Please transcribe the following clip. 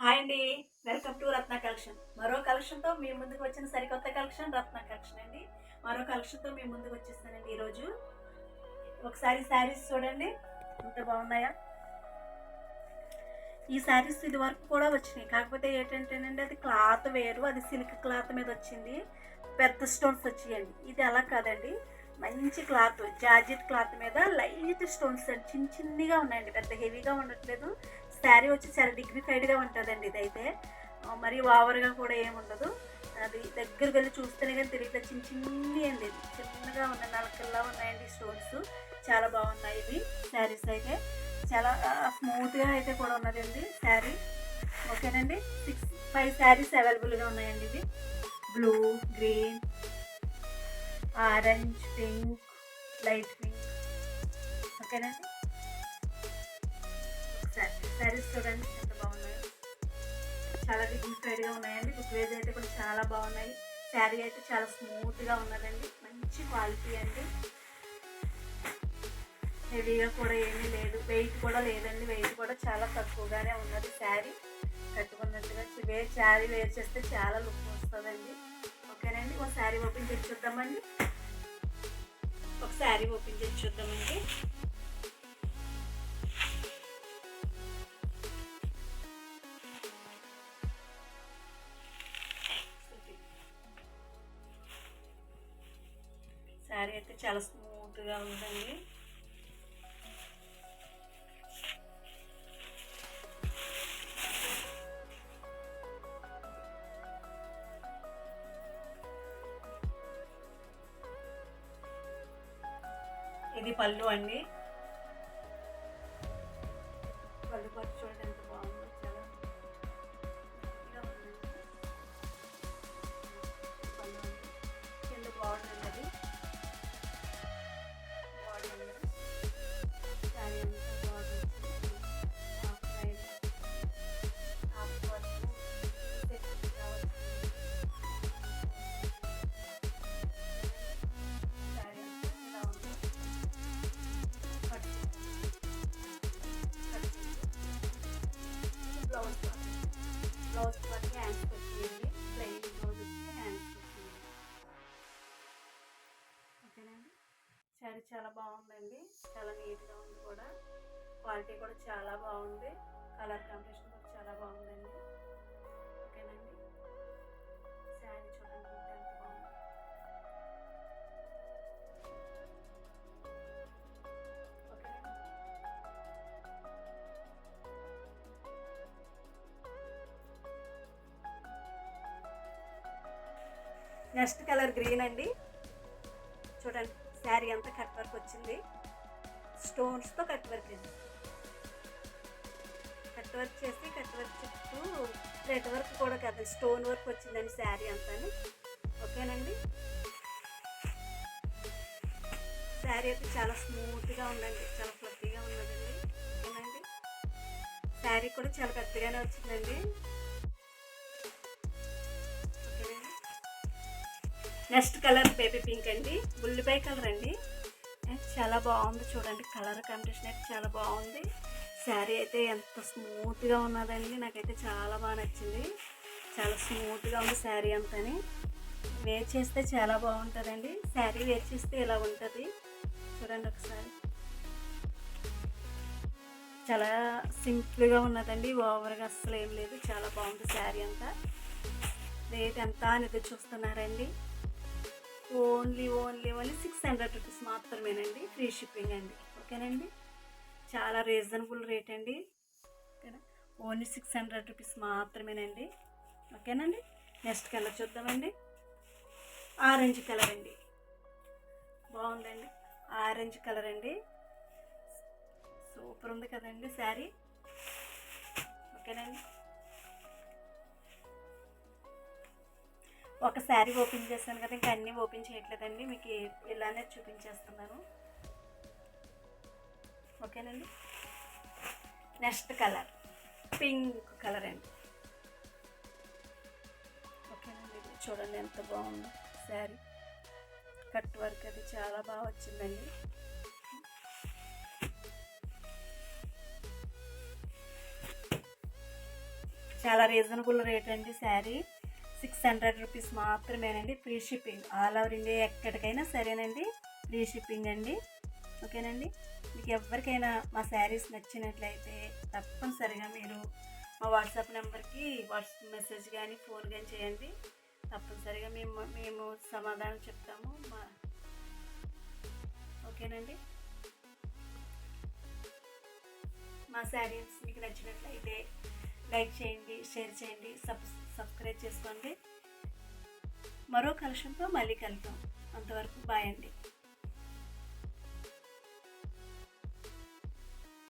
Hi అండి. Welcome to Ratna collection. మరో కలెక్షన్‌తో మీ ముందుకు వచ్చిన సరికొత్త కలెక్షన్ రత్న కలెక్షన్ అండి. మరో కలెక్షన్‌తో మీ ముందుకు వచ్చేసానండి ఈరోజు. ఒకసారి శారీస్ చూడండి ఎంత బాగున్నాయో. ఈ శారీస్ ఇది వరకు కూడా వచ్చినాయి. కాకపోతే ఏంటంటేనండి అది క్లాత్ వేరు. అది సిల్క్ క్లాత్ మీద వచ్చింది. పెద్ద స్టోన్స్ వచ్చాయండి. ఇది అలా కాదండి. మంచి క్లాత్ జార్జెట్ క్లాత్ మీద లైట్ స్టోన్స్ అండి. చిన్నిగా ఉన్నాయండి. పెద్ద హెవీగా ఉండట్లేదు. శారీ వచ్చి చాలా డిగ్నిఫైడ్గా ఉంటుందండి ఇదైతే. మరి ఓవర్గా కూడా ఏముండదు. అది దగ్గరికి వెళ్ళి చూస్తేనే కానీ తెలియట్లేదు. చిన్ని అండి ఇది. చిన్నగా ఉన్నాయి. నలకల్లా ఉన్నాయండి స్టోన్స్. చాలా బాగున్నాయి ఇవి శారీస్ అయితే. చాలా స్మూత్గా అయితే కూడా ఉన్నదండి శారీ. ఓకేనండి. 5 శారీస్ అవైలబుల్గా ఉన్నాయండి ఇవి. Blue, green, orange, pink, light pink. ఓకేనండి. శారీస్ చూడండి ఎంత బాగున్నాయి. చాలా డిగ్నిఫైడ్గా ఉన్నాయండి. లుక్ వేజ్ అయితే కూడా చాలా బాగున్నాయి. శారీ అయితే చాలా స్మూత్గా ఉన్నదండి. మంచి క్వాలిటీ అండి. హెవీగా కూడా ఏమీ లేదు. వెయిట్ కూడా లేదండి. వెయిట్ కూడా చాలా తక్కువగానే ఉన్నది. శారీ కట్టుకున్నట్టుగా శారీ వేర్ చేస్తే చాలా లుక్ వస్తుందండి. ఓకేనండి. ఒక శారీ ఓపెన్ చేసి చూద్దామండి. శారీ అయితే చాలా స్మూత్గా ఉందండి. ఇది పళ్ళు అండి. పళ్ళు పట్టు చూడండి ఎంత బాగుందో. చాలా మంచిగా ఉందండి. పళ్ళు అండి. కింద బాగుంది అది. బాగుంది శారీ అంతా బాగుంది. Half side half work set కావాలి. శారీ అంతా ఇలా ఉంది. బ్లౌజ్ పార్ట్ హ్యాండ్స్ వచ్చింది. ప్లెయిన్ బ్లౌజ్ వచ్చి హ్యాండ్స్ వచ్చింది. ఓకేనండి. శారీ చాలా బాగుందండి. చాలా నీట్గా ఉంది కూడా. క్వాలిటీ కూడా చాలా బాగుంది. కలర్ కాంబినేషన్ కూడా చాలా బాగుందండి. ఓకేనండి. శారీ చూడండి ఎంత బాగుంది. ఓకేనండి. నెక్స్ట్ కలర్ గ్రీన్ అండి. చూడండి శారీ అంతా కట్ వర్క్ వచ్చింది. స్టోన్స్తో కట్ వర్క్ అండి. కట్ వర్క్ చేసి కట్ వర్క్ చుట్టూ థ్రెడ్ వర్క్ కూడా కదా స్టోన్ వర్క్ వచ్చిందండి శారీ అంతా. ఓకేనండి. శారీ అయితే చాలా స్మూత్గా ఉందండి. చాలా ఫ్లఫీగా ఉన్నదండి. ఓకేనండి. శారీ కూడా చాలా పెద్దగానే వచ్చిందండి. నెక్స్ట్ కలర్ బేబీ పింక్ అండి. ఉల్లిపాయ కలర్ అండి. చాలా బాగుంది చూడండి. కలర్ కాంబినేషన్ అయితే చాలా బాగుంది. శారీ అయితే ఎంత స్మూత్గా ఉన్నదండి. నాకైతే చాలా బాగా నచ్చింది. చాలా స్మూత్గా ఉంది శారీ అంతని. వేర్ చేస్తే చాలా బాగుంటుందండి. శారీ వేర్ చేస్తే ఇలా ఉంటుంది చూడండి ఒకసారి. చాలా సింపుల్గా ఉన్నదండి. ఓవర్గా అస్సలు ఏం లేదు. చాలా బాగుంది శారీ అంతా. రేట్ ఎంత అనేది చూస్తున్నారండి. ఓన్లీ 600 రూపీస్ మాత్రమేనండి. ఫ్రీ షిప్పింగ్ అండి. ఓకేనండి. చాలా రీజనబుల్ రేట్ అండి. ఓకేనా. ఓన్లీ 600 రూపీస్ మాత్రమేనండి. ఓకేనండి. నెక్స్ట్ కలర్ చూద్దామండి. ఆరెంజ్ కలర్ అండి. బాగుందండి. ఆరెంజ్ కలర్ అండి. సూపర్ ఉంది కదండి శారీ. ఓకేనండి. ఒక శారీ ఓపెన్ చేశాను కదా, ఇంకా అన్నీ ఓపెన్ చేయట్లేదండి. మీకు ఇలానే చూపించేస్తున్నాను. ఓకేనండి. నెక్స్ట్ కలర్ పింక్ కలర్ అండి. ఓకేనండి. చూడండి ఎంత బాగుందో శారీ. కట్ వర్క్ అది చాలా బాగా వచ్చిందండి. చాలా రీజనబుల్ రేట్ అండి. శారీ 600 రూపీస్ మాత్రమేనండి. Free shipping all over India ఎక్కడికైనా సరేనండి, ఫ్రీ షిప్పింగ్ అండి. ఓకేనండి. మీకు ఎవరికైనా మా శారీస్ నచ్చినట్లయితే తప్పనిసరిగా మీరు మా వాట్సాప్ నెంబర్కి వాట్సాప్ మెసేజ్ కానీ ఫోన్ కానీ చేయండి. తప్పనిసరిగా మేము సమాధానం చెప్తాము. ఓకేనండి. మా శారీస్ మీకు నచ్చినట్లయితే లైక్ చేయండి, షేర్ చేయండి, సబ్స్క్రైబ్ చేసుకోండి. మరో కలెక్షన్తో మళ్ళీ కలుద్దాం. అంతవరకు బాయ్ అండి.